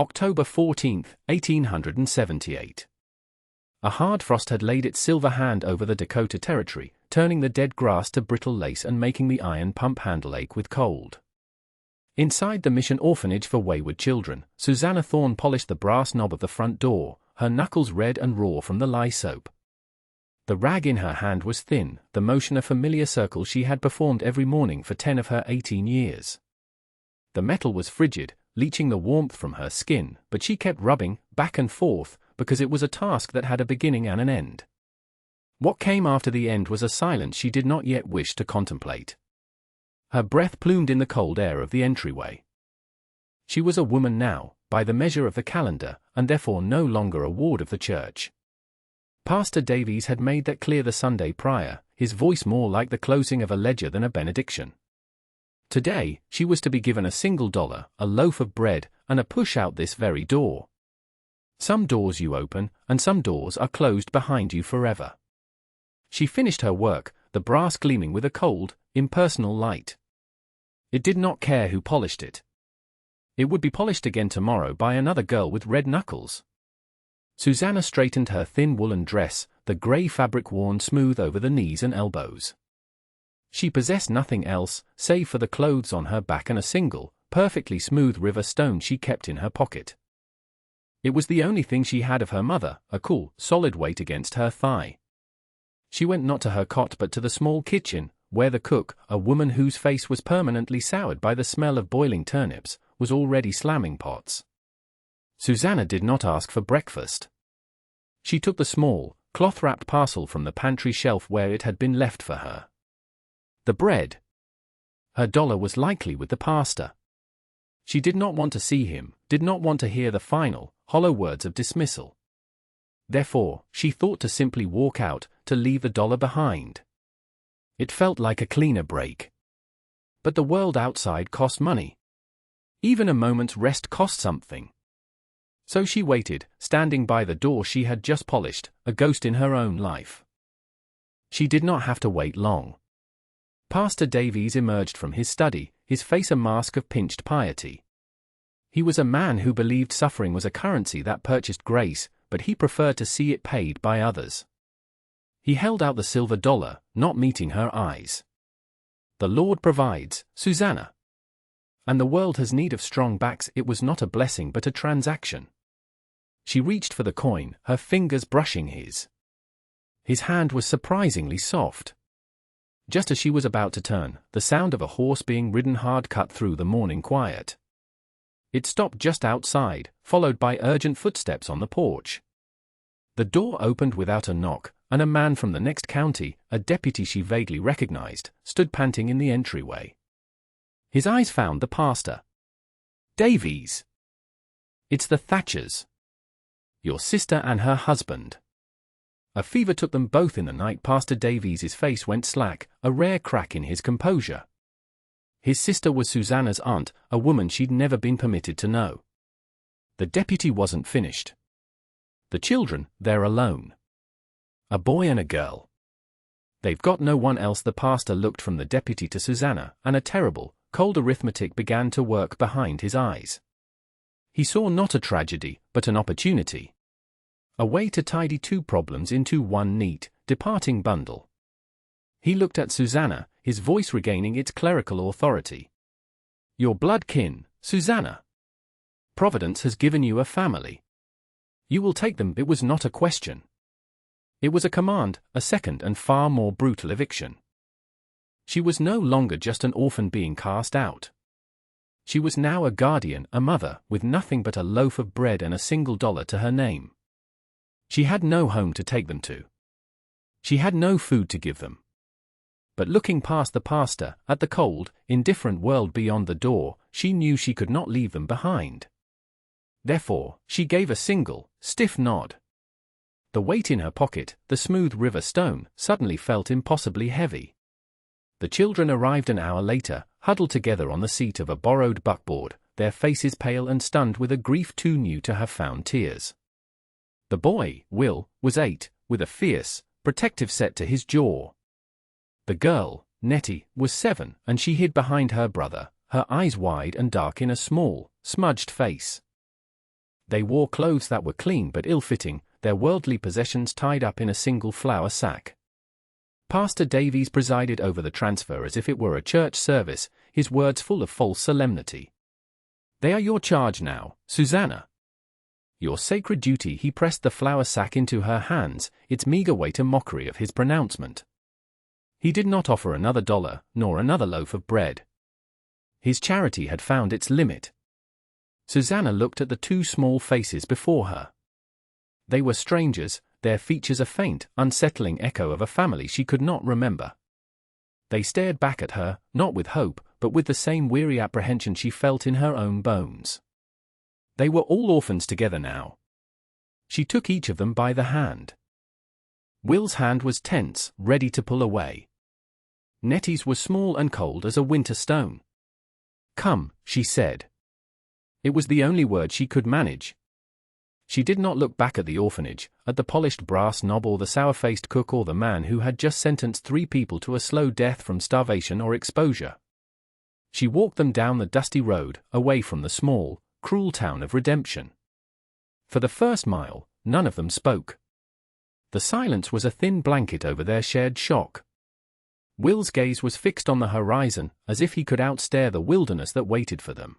October 14, 1878. A hard frost had laid its silver hand over the Dakota Territory, turning the dead grass to brittle lace and making the iron pump handle ache with cold. Inside the mission orphanage for wayward children, Susanna Thorne polished the brass knob of the front door, her knuckles red and raw from the lye soap. The rag in her hand was thin, the motion a familiar circle she had performed every morning for 10 of her 18 years. The metal was frigid, leaching the warmth from her skin, but she kept rubbing, back and forth, because it was a task that had a beginning and an end. What came after the end was a silence she did not yet wish to contemplate. Her breath plumed in the cold air of the entryway. She was a woman now, by the measure of the calendar, and therefore no longer a ward of the church. Pastor Davies had made that clear the Sunday prior, his voice more like the closing of a ledger than a benediction. Today, she was to be given a single dollar, a loaf of bread, and a push out this very door. Some doors you open, and some doors are closed behind you forever. She finished her work, the brass gleaming with a cold, impersonal light. It did not care who polished it. It would be polished again tomorrow by another girl with red knuckles. Susanna straightened her thin woolen dress, the grey fabric worn smooth over the knees and elbows. She possessed nothing else, save for the clothes on her back and a single, perfectly smooth river stone she kept in her pocket. It was the only thing she had of her mother, a cool, solid weight against her thigh. She went not to her cot but to the small kitchen, where the cook, a woman whose face was permanently soured by the smell of boiling turnips, was already slamming pots. Susanna did not ask for breakfast. She took the small, cloth-wrapped parcel from the pantry shelf where it had been left for her. The bread. Her dollar was likely with the pastor. She did not want to see him, did not want to hear the final, hollow words of dismissal. Therefore, she thought to simply walk out, to leave the dollar behind. It felt like a cleaner break. But the world outside cost money. Even a moment's rest cost something. So she waited, standing by the door she had just polished, a ghost in her own life. She did not have to wait long. Pastor Davies emerged from his study, his face a mask of pinched piety. He was a man who believed suffering was a currency that purchased grace, but he preferred to see it paid by others. He held out the silver dollar, not meeting her eyes. "The Lord provides, Susanna. And the world has need of strong backs." It was not a blessing but a transaction. She reached for the coin, her fingers brushing his. His hand was surprisingly soft. Just as she was about to turn, the sound of a horse being ridden hard cut through the morning quiet. It stopped just outside, followed by urgent footsteps on the porch. The door opened without a knock, and a man from the next county, a deputy she vaguely recognized, stood panting in the entryway. His eyes found the pastor. "Davies! It's the Thatchers. Your sister and her husband." A fever took them both in the night. Pastor Davies's face went slack, a rare crack in his composure. His sister was Susanna's aunt, a woman she'd never been permitted to know. The deputy wasn't finished. The children, they're alone. A boy and a girl. They've got no one else. The pastor looked from the deputy to Susanna, and a terrible, cold arithmetic began to work behind his eyes. He saw not a tragedy, but an opportunity. A way to tidy two problems into one neat, departing bundle. He looked at Susanna, his voice regaining its clerical authority. "Your blood kin, Susanna. Providence has given you a family. You will take them." It was not a question. It was a command, a second and far more brutal eviction. She was no longer just an orphan being cast out. She was now a guardian, a mother, with nothing but a loaf of bread and a single dollar to her name. She had no home to take them to. She had no food to give them. But looking past the pastor, at the cold, indifferent world beyond the door, she knew she could not leave them behind. Therefore, she gave a single, stiff nod. The weight in her pocket, the smooth river stone, suddenly felt impossibly heavy. The children arrived an hour later, huddled together on the seat of a borrowed buckboard, their faces pale and stunned with a grief too new to have found tears. The boy, Will, was 8, with a fierce, protective set to his jaw. The girl, Nettie, was 7, and she hid behind her brother, her eyes wide and dark in a small, smudged face. They wore clothes that were clean but ill-fitting, their worldly possessions tied up in a single flour sack. Pastor Davies presided over the transfer as if it were a church service, his words full of false solemnity. "They are your charge now, Susanna. Your sacred duty." He pressed the flour sack into her hands, its meager weight a mockery of his pronouncement. He did not offer another dollar, nor another loaf of bread. His charity had found its limit. Susanna looked at the two small faces before her. They were strangers, their features a faint, unsettling echo of a family she could not remember. They stared back at her, not with hope, but with the same weary apprehension she felt in her own bones. They were all orphans together now. She took each of them by the hand. Will's hand was tense, ready to pull away. Nettie's was small and cold as a winter stone. "Come," she said. It was the only word she could manage. She did not look back at the orphanage, at the polished brass knob or the sour-faced cook or the man who had just sentenced 3 people to a slow death from starvation or exposure. She walked them down the dusty road, away from the small, cruel town of redemption. For the first mile, none of them spoke. The silence was a thin blanket over their shared shock. Will's gaze was fixed on the horizon, as if he could outstare the wilderness that waited for them.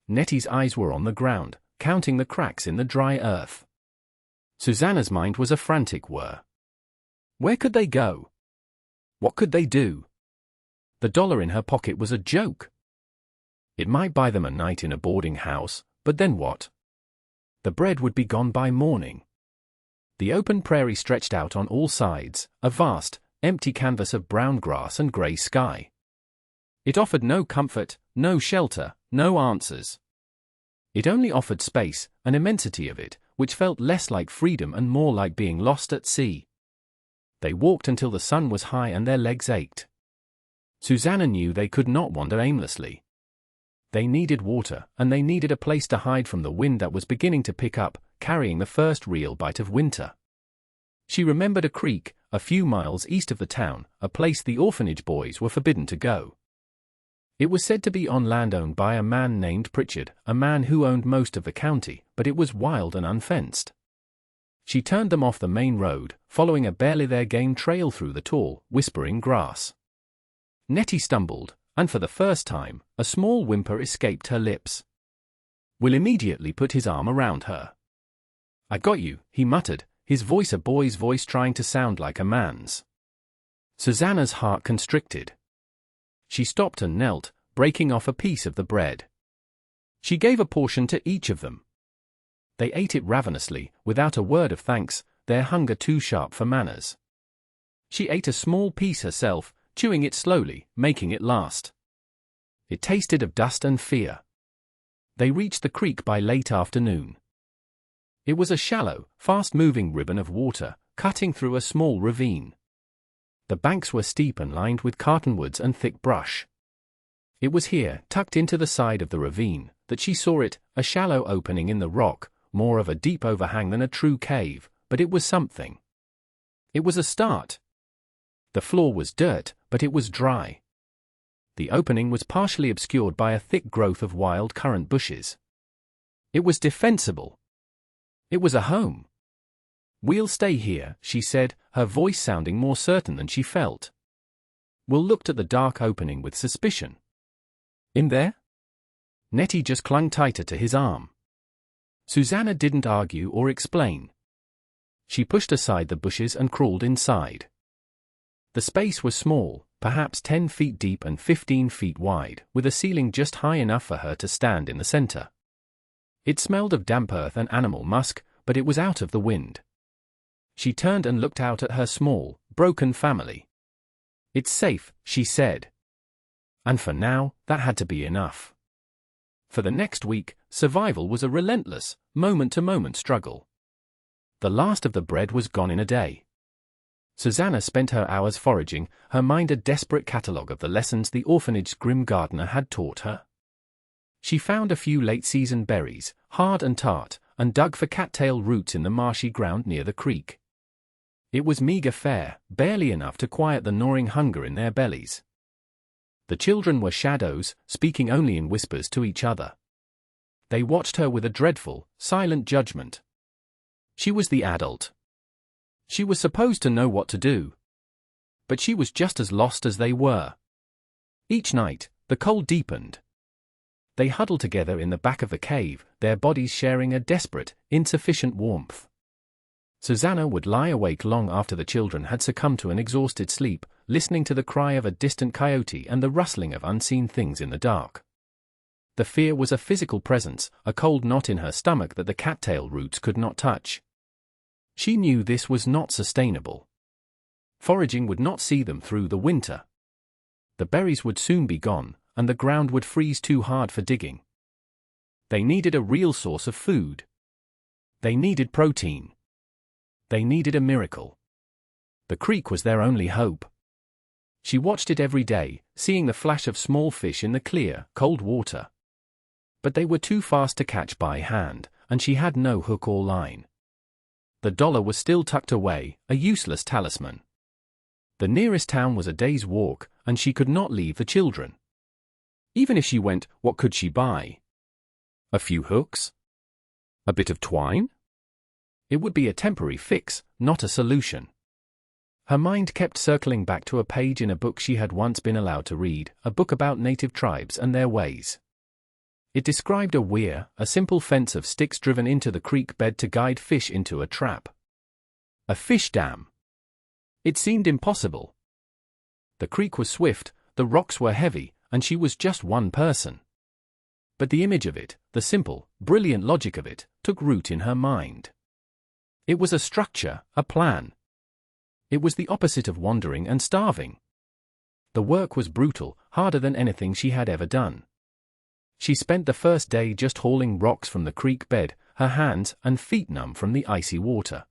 Nettie's eyes were on the ground, counting the cracks in the dry earth. Susanna's mind was a frantic whir. Where could they go? What could they do? The dollar in her pocket was a joke. It might buy them a night in a boarding house, but then what? The bread would be gone by morning. The open prairie stretched out on all sides, a vast, empty canvas of brown grass and grey sky. It offered no comfort, no shelter, no answers. It only offered space, an immensity of it, which felt less like freedom and more like being lost at sea. They walked until the sun was high and their legs ached. Susanna knew they could not wander aimlessly. They needed water, and they needed a place to hide from the wind that was beginning to pick up, carrying the first real bite of winter. She remembered a creek, a few miles east of the town, a place the orphanage boys were forbidden to go. It was said to be on land owned by a man named Pritchard, a man who owned most of the county, but it was wild and unfenced. She turned them off the main road, following a barely there game trail through the tall, whispering grass. Nettie stumbled, and for the first time, a small whimper escaped her lips. Will immediately put his arm around her. "I got you," he muttered, his voice a boy's voice trying to sound like a man's. Susanna's heart constricted. She stopped and knelt, breaking off a piece of the bread. She gave a portion to each of them. They ate it ravenously, without a word of thanks, their hunger too sharp for manners. She ate a small piece herself, chewing it slowly, making it last. It tasted of dust and fear. They reached the creek by late afternoon. It was a shallow, fast-moving ribbon of water, cutting through a small ravine. The banks were steep and lined with cottonwoods and thick brush. It was here, tucked into the side of the ravine, that she saw it, a shallow opening in the rock, more of a deep overhang than a true cave, but it was something. It was a start. The floor was dirt, but it was dry. The opening was partially obscured by a thick growth of wild currant bushes. It was defensible. It was a home. "We'll stay here," she said, her voice sounding more certain than she felt. Will looked at the dark opening with suspicion. "In there?" Nettie just clung tighter to his arm. Susanna didn't argue or explain. She pushed aside the bushes and crawled inside. The space was small, perhaps 10 feet deep and 15 feet wide, with a ceiling just high enough for her to stand in the center. It smelled of damp earth and animal musk, but it was out of the wind. She turned and looked out at her small, broken family. "It's safe," she said. And for now, that had to be enough. For the next week, survival was a relentless, moment-to-moment struggle. The last of the bread was gone in a day. Susanna spent her hours foraging, her mind a desperate catalogue of the lessons the orphanage's grim gardener had taught her. She found a few late-season berries, hard and tart, and dug for cattail roots in the marshy ground near the creek. It was meager fare, barely enough to quiet the gnawing hunger in their bellies. The children were shadows, speaking only in whispers to each other. They watched her with a dreadful, silent judgment. She was the adult. She was supposed to know what to do. But she was just as lost as they were. Each night, the cold deepened. They huddled together in the back of the cave, their bodies sharing a desperate, insufficient warmth. Susanna would lie awake long after the children had succumbed to an exhausted sleep, listening to the cry of a distant coyote and the rustling of unseen things in the dark. The fear was a physical presence, a cold knot in her stomach that the cattail roots could not touch. She knew this was not sustainable. Foraging would not see them through the winter. The berries would soon be gone, and the ground would freeze too hard for digging. They needed a real source of food. They needed protein. They needed a miracle. The creek was their only hope. She watched it every day, seeing the flash of small fish in the clear, cold water. But they were too fast to catch by hand, and she had no hook or line. The dollar was still tucked away, a useless talisman. The nearest town was a day's walk, and she could not leave the children. Even if she went, what could she buy? A few hooks? A bit of twine? It would be a temporary fix, not a solution. Her mind kept circling back to a page in a book she had once been allowed to read, a book about native tribes and their ways. It described a weir, a simple fence of sticks driven into the creek bed to guide fish into a trap. A fish dam. It seemed impossible. The creek was swift, the rocks were heavy, and she was just one person. But the image of it, the simple, brilliant logic of it, took root in her mind. It was a structure, a plan. It was the opposite of wandering and starving. The work was brutal, harder than anything she had ever done. She spent the first day just hauling rocks from the creek bed, her hands and feet numb from the icy water.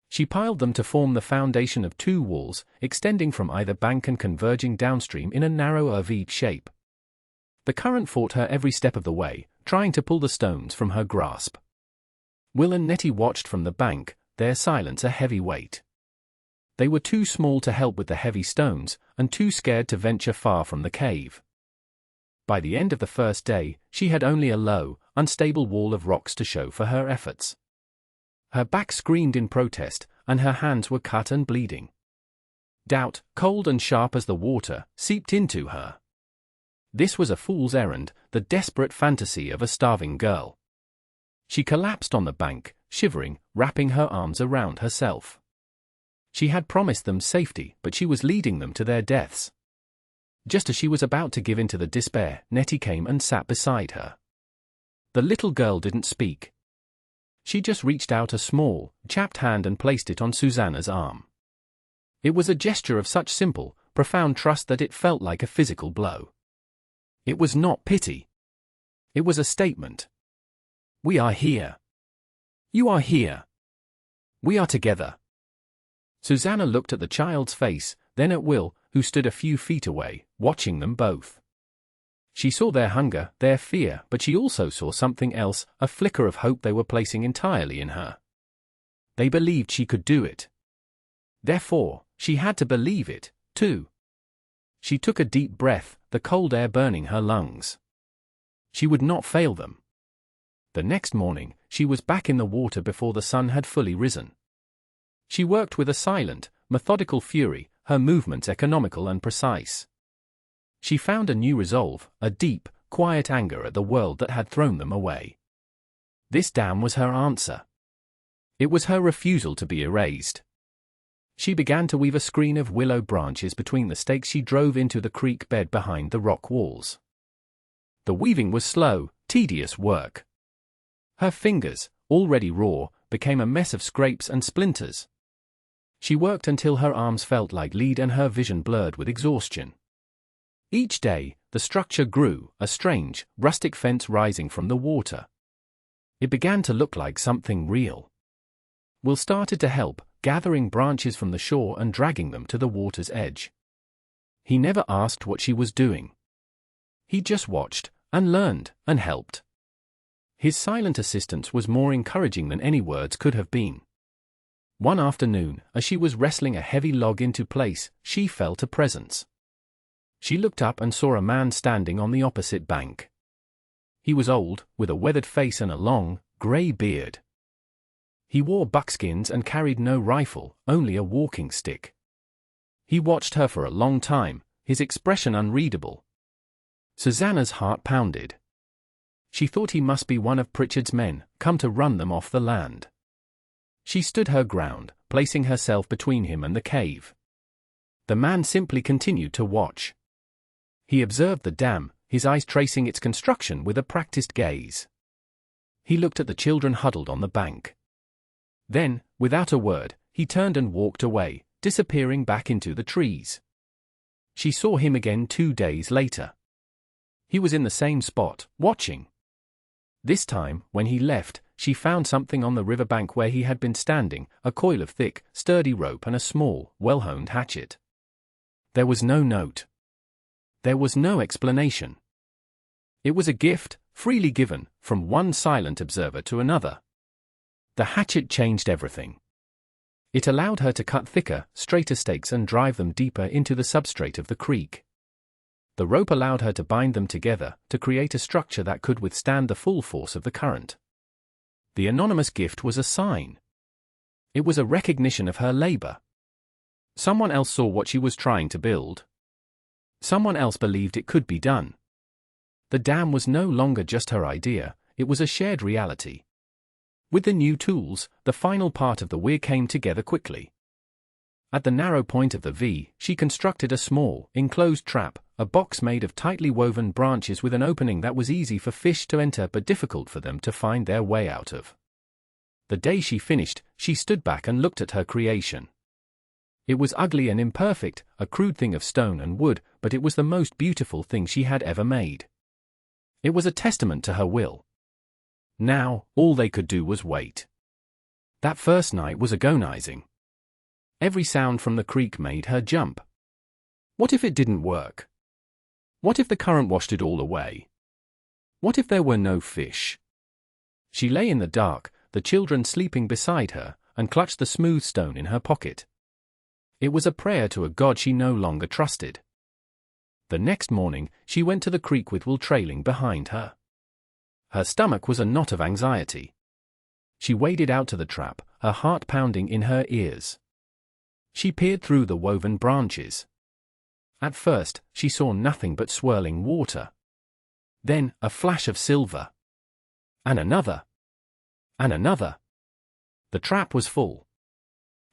She piled them to form the foundation of 2 walls, extending from either bank and converging downstream in a narrow V shape. The current fought her every step of the way, trying to pull the stones from her grasp. Will and Nettie watched from the bank, their silence a heavy weight. They were too small to help with the heavy stones, and too scared to venture far from the cave. By the end of the first day, she had only a low, unstable wall of rocks to show for her efforts. Her back screamed in protest, and her hands were cut and bleeding. Doubt, cold and sharp as the water, seeped into her. This was a fool's errand, the desperate fantasy of a starving girl. She collapsed on the bank, shivering, wrapping her arms around herself. She had promised them safety, but she was leading them to their deaths. Just as she was about to give in to the despair, Nettie came and sat beside her. The little girl didn't speak. She just reached out a small, chapped hand and placed it on Susanna's arm. It was a gesture of such simple, profound trust that it felt like a physical blow. It was not pity. It was a statement. We are here. You are here. We are together. Susanna looked at the child's face, then at Will, who stood a few feet away, watching them both. She saw their hunger, their fear, but she also saw something else, a flicker of hope they were placing entirely in her. They believed she could do it. Therefore, she had to believe it, too. She took a deep breath, the cold air burning her lungs. She would not fail them. The next morning, she was back in the water before the sun had fully risen. She worked with a silent, methodical fury, her movements economical and precise. She found a new resolve, a deep, quiet anger at the world that had thrown them away. This dam was her answer. It was her refusal to be erased. She began to weave a screen of willow branches between the stakes she drove into the creek bed behind the rock walls. The weaving was slow, tedious work. Her fingers, already raw, became a mess of scrapes and splinters. She worked until her arms felt like lead and her vision blurred with exhaustion. Each day, the structure grew, a strange, rustic fence rising from the water. It began to look like something real. Will started to help, gathering branches from the shore and dragging them to the water's edge. He never asked what she was doing. He just watched, and learned, and helped. His silent assistance was more encouraging than any words could have been. One afternoon, as she was wrestling a heavy log into place, she felt a presence. She looked up and saw a man standing on the opposite bank. He was old, with a weathered face and a long, grey beard. He wore buckskins and carried no rifle, only a walking stick. He watched her for a long time, his expression unreadable. Susanna's heart pounded. She thought he must be one of Pritchard's men, come to run them off the land. She stood her ground, placing herself between him and the cave. The man simply continued to watch. He observed the dam, his eyes tracing its construction with a practiced gaze. He looked at the children huddled on the bank. Then, without a word, he turned and walked away, disappearing back into the trees. She saw him again 2 days later. He was in the same spot, watching. This time, when he left, she found something on the riverbank where he had been standing, a coil of thick, sturdy rope and a small, well-honed hatchet. There was no note. There was no explanation. It was a gift, freely given, from one silent observer to another. The hatchet changed everything. It allowed her to cut thicker, straighter stakes and drive them deeper into the substrate of the creek. The rope allowed her to bind them together, to create a structure that could withstand the full force of the current. The anonymous gift was a sign. It was a recognition of her labor. Someone else saw what she was trying to build. Someone else believed it could be done. The dam was no longer just her idea, it was a shared reality. With the new tools, the final part of the weir came together quickly. At the narrow point of the V, she constructed a small, enclosed trap, a box made of tightly woven branches with an opening that was easy for fish to enter but difficult for them to find their way out of. The day she finished, she stood back and looked at her creation. It was ugly and imperfect, a crude thing of stone and wood, but it was the most beautiful thing she had ever made. It was a testament to her will. Now, all they could do was wait. That first night was agonizing. Every sound from the creek made her jump. What if it didn't work? What if the current washed it all away? What if there were no fish? She lay in the dark, the children sleeping beside her, and clutched the smooth stone in her pocket. It was a prayer to a God she no longer trusted. The next morning, she went to the creek with Will trailing behind her. Her stomach was a knot of anxiety. She waded out to the trap, her heart pounding in her ears. She peered through the woven branches. At first, she saw nothing but swirling water. Then, a flash of silver. And another. And another. The trap was full.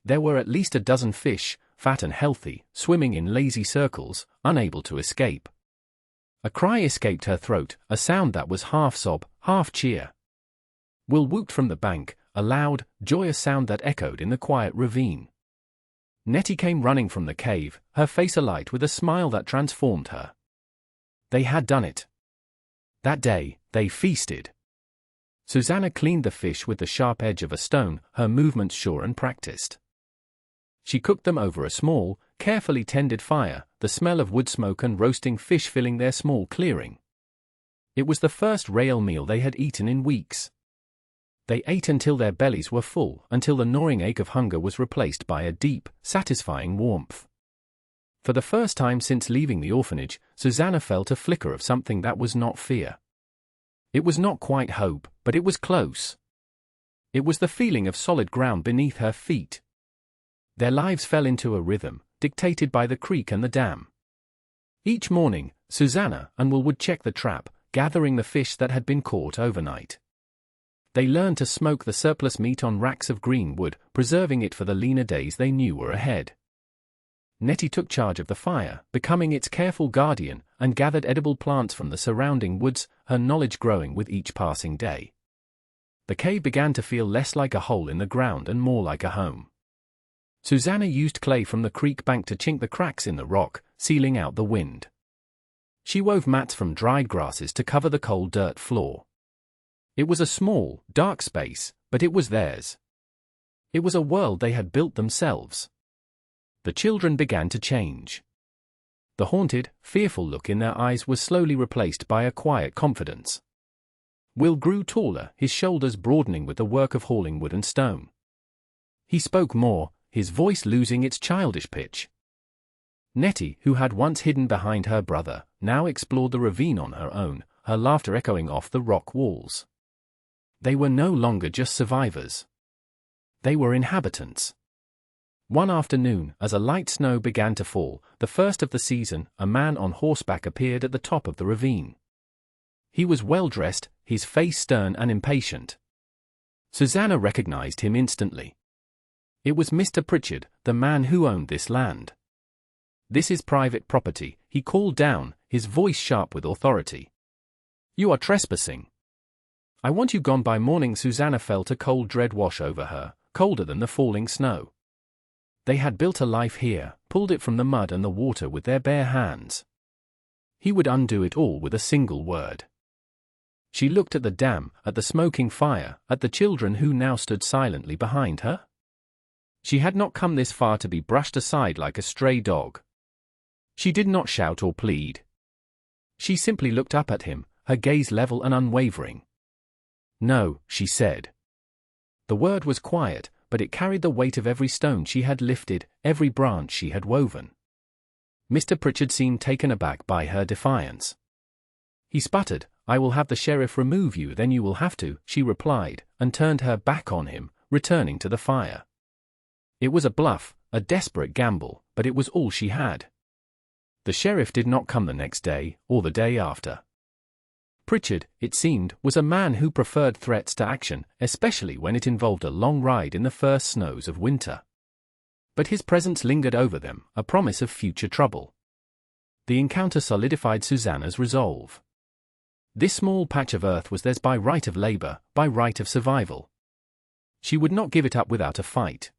There were at least a dozen fish, fat and healthy, swimming in lazy circles, unable to escape. A cry escaped her throat, a sound that was half sob, half cheer. Will whooped from the bank, a loud, joyous sound that echoed in the quiet ravine. Nettie came running from the cave, her face alight with a smile that transformed her. They had done it. That day, they feasted. Susanna cleaned the fish with the sharp edge of a stone, her movements sure and practiced. She cooked them over a small, carefully tended fire, the smell of wood smoke and roasting fish filling their small clearing. It was the first real meal they had eaten in weeks. They ate until their bellies were full, until the gnawing ache of hunger was replaced by a deep, satisfying warmth. For the first time since leaving the orphanage, Susanna felt a flicker of something that was not fear. It was not quite hope, but it was close. It was the feeling of solid ground beneath her feet. Their lives fell into a rhythm, dictated by the creek and the dam. Each morning, Susanna and Will would check the trap, gathering the fish that had been caught overnight. They learned to smoke the surplus meat on racks of green wood, preserving it for the leaner days they knew were ahead. Nettie took charge of the fire, becoming its careful guardian, and gathered edible plants from the surrounding woods, her knowledge growing with each passing day. The cave began to feel less like a hole in the ground and more like a home. Susanna used clay from the creek bank to chink the cracks in the rock, sealing out the wind. She wove mats from dried grasses to cover the cold dirt floor. It was a small, dark space, but it was theirs. It was a world they had built themselves. The children began to change. The haunted, fearful look in their eyes was slowly replaced by a quiet confidence. Will grew taller, his shoulders broadening with the work of hauling wood and stone. He spoke more, his voice losing its childish pitch. Nettie, who had once hidden behind her brother, now explored the ravine on her own, her laughter echoing off the rock walls. They were no longer just survivors. They were inhabitants. One afternoon, as a light snow began to fall, the first of the season, a man on horseback appeared at the top of the ravine. He was well-dressed, his face stern and impatient. Susanna recognized him instantly. It was Mr. Pritchard, the man who owned this land. "This is private property," he called down, his voice sharp with authority. "You are trespassing. I want you gone by morning." Susanna felt a cold dread wash over her, colder than the falling snow. They had built a life here, pulled it from the mud and the water with their bare hands. He would undo it all with a single word. She looked at the dam, at the smoking fire, at the children who now stood silently behind her. She had not come this far to be brushed aside like a stray dog. She did not shout or plead. She simply looked up at him, her gaze level and unwavering. "No," she said. The word was quiet, but it carried the weight of every stone she had lifted, every branch she had woven. Mr. Pritchard seemed taken aback by her defiance. He sputtered, "I will have the sheriff remove you, then you will have to," she replied, and turned her back on him, returning to the fire. It was a bluff, a desperate gamble, but it was all she had. The sheriff did not come the next day, or the day after. Pritchard, it seemed, was a man who preferred threats to action, especially when it involved a long ride in the first snows of winter. But his presence lingered over them, a promise of future trouble. The encounter solidified Susanna's resolve. This small patch of earth was theirs by right of labor, by right of survival. She would not give it up without a fight.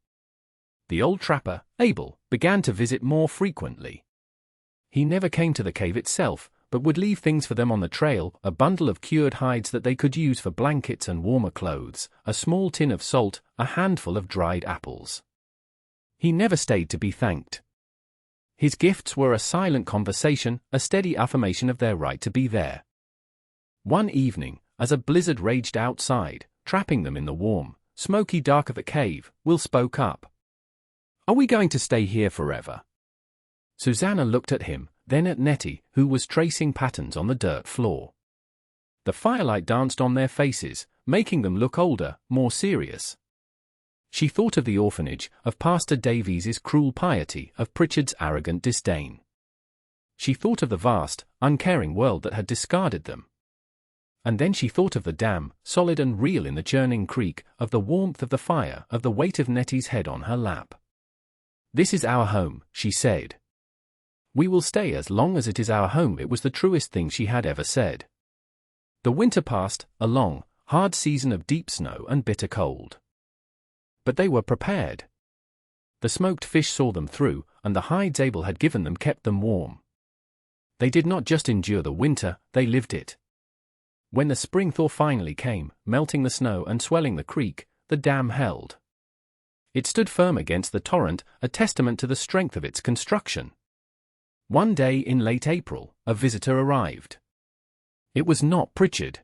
The old trapper, Abel, began to visit more frequently. He never came to the cave itself, but would leave things for them on the trail, a bundle of cured hides that they could use for blankets and warmer clothes, a small tin of salt, a handful of dried apples. He never stayed to be thanked. His gifts were a silent conversation, a steady affirmation of their right to be there. One evening, as a blizzard raged outside, trapping them in the warm, smoky dark of the cave, Will spoke up. "Are we going to stay here forever?" Susanna looked at him, then at Nettie, who was tracing patterns on the dirt floor. The firelight danced on their faces, making them look older, more serious. She thought of the orphanage, of Pastor Davies's cruel piety, of Pritchard's arrogant disdain. She thought of the vast, uncaring world that had discarded them. And then she thought of the dam, solid and real in the churning creek, of the warmth of the fire, of the weight of Nettie's head on her lap. "This is our home," she said. "We will stay as long as it is our home." It was the truest thing she had ever said. The winter passed, a long, hard season of deep snow and bitter cold. But they were prepared. The smoked fish saw them through, and the hides Abel had given them kept them warm. They did not just endure the winter, they lived it. When the spring thaw finally came, melting the snow and swelling the creek, the dam held. It stood firm against the torrent, a testament to the strength of its construction. One day in late April, a visitor arrived. It was not Pritchard.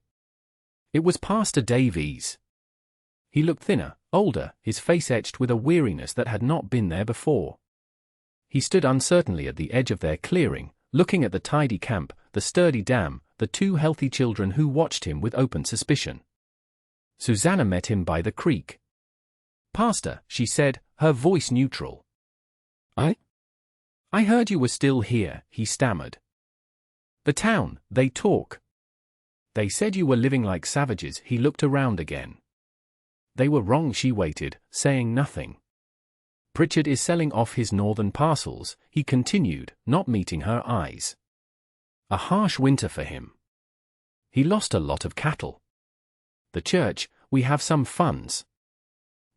It was Pastor Davies. He looked thinner, older, his face etched with a weariness that had not been there before. He stood uncertainly at the edge of their clearing, looking at the tidy camp, the sturdy dam, the two healthy children who watched him with open suspicion. Susanna met him by the creek. "Pastor," she said, her voice neutral. I heard you were still here," he stammered. "The town, they talk. They said you were living like savages." He looked around again. They were wrong. She waited, saying nothing. "Pritchard is selling off his northern parcels," he continued, not meeting her eyes. "A harsh winter for him. He lost a lot of cattle. The church, we have some funds.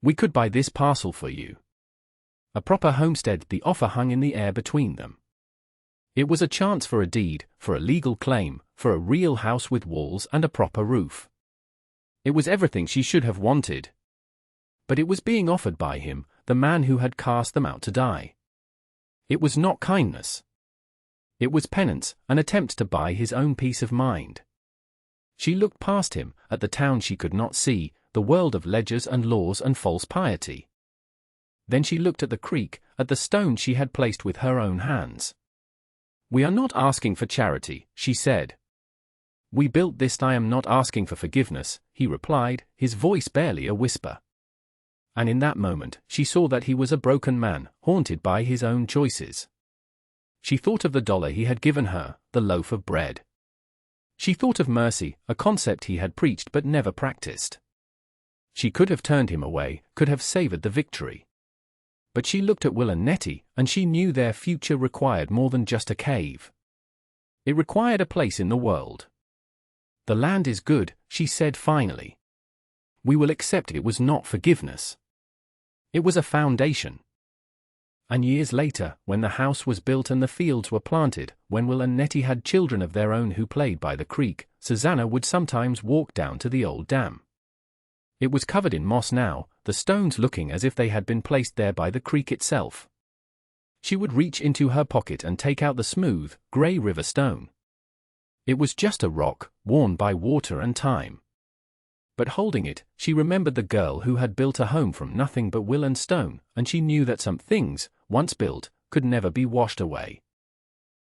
We could buy this parcel for you. A proper homestead." The offer hung in the air between them. It was a chance for a deed, for a legal claim, for a real house with walls and a proper roof. It was everything she should have wanted. But it was being offered by him, the man who had cast them out to die. It was not kindness. It was penance, an attempt to buy his own peace of mind. She looked past him, at the town she could not see, the world of ledgers and laws and false piety. Then she looked at the creek, at the stone she had placed with her own hands. "We are not asking for charity," she said. "We built this. I am not asking for forgiveness," he replied, his voice barely a whisper. And in that moment, she saw that he was a broken man, haunted by his own choices. She thought of the $1 he had given her, the loaf of bread. She thought of mercy, a concept he had preached but never practiced. She could have turned him away, could have savored the victory. But she looked at Will and Nettie, and she knew their future required more than just a cave. It required a place in the world. "The land is good," she said finally. "We will accept it." Was not forgiveness. It was a foundation. And years later, when the house was built and the fields were planted, when Will and Nettie had children of their own who played by the creek, Susanna would sometimes walk down to the old dam. It was covered in moss now, the stones looking as if they had been placed there by the creek itself. She would reach into her pocket and take out the smooth, grey river stone. It was just a rock, worn by water and time. But holding it, she remembered the girl who had built a home from nothing but will and stone, and she knew that some things, once built, could never be washed away.